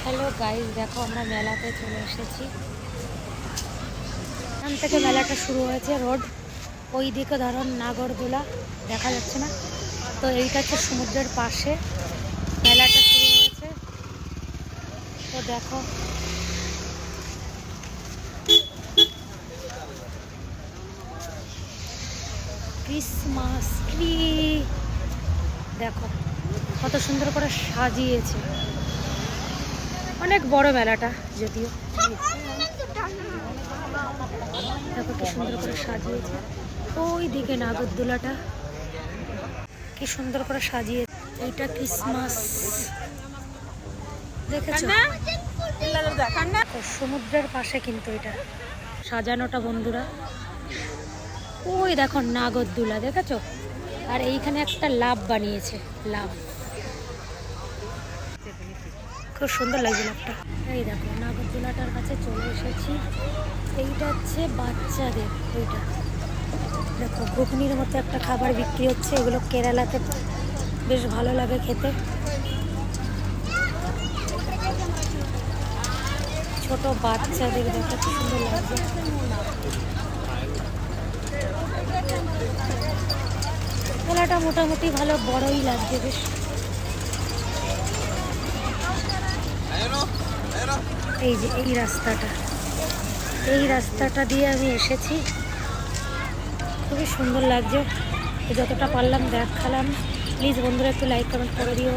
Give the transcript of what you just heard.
Hello guys, দেখো আমরা মেলাতে চলে এসেছি। এখান থেকে মেলাটা শুরু হয়েছে। রোড ওই দিকে ধরো নাগরদোলা দেখা যাচ্ছে না, তো এইটা হচ্ছে সমুদ্রের পাশে মেলাটা শুরু হয়েছে। তো দেখো ক্রিসমাস ট্রি, দেখো কত সুন্দর করে সাজিয়েছে। অনেক বড় মেলাটা, যদিও দেখো কি সুন্দর করে সাজিয়েছে। ওই দিকে নাগরদোলাটা কি সুন্দর করে সাজিয়েছে। এইটা ক্রিসমাস, দেখেছো? সমুদ্রের পাশে কিন্তু এটা সাজানোটা বন্ধুরা। ওই দেখো নাগরদোলা, দেখেছো? আর এইখানে একটা লাভ বানিয়েছে, লাভ খুব সুন্দর লাগছে লাভটা। এই দেখো নাগরদোলাটার কাছে চলে এসেছি। এইটা হচ্ছে বাচ্চাদের, এইটা দেখো ঘুগনির মতো একটা খাবার বিক্রি হচ্ছে। এগুলো কেরালাতে বেশ ভালো লাগে খেতে। ছোট বাচ্চাদের দেখো কি সুন্দর লাগছে। মেলাটা মোটামুটি ভালো বড়ই লাগছে বেশ। এই যে এই রাস্তাটা দিয়ে আমি এসেছি, খুবই সুন্দর লাগছে। যতটা পারলাম দেখালাম। প্লিজ বন্ধুরা একটু লাইক কমেন্ট করে দিও।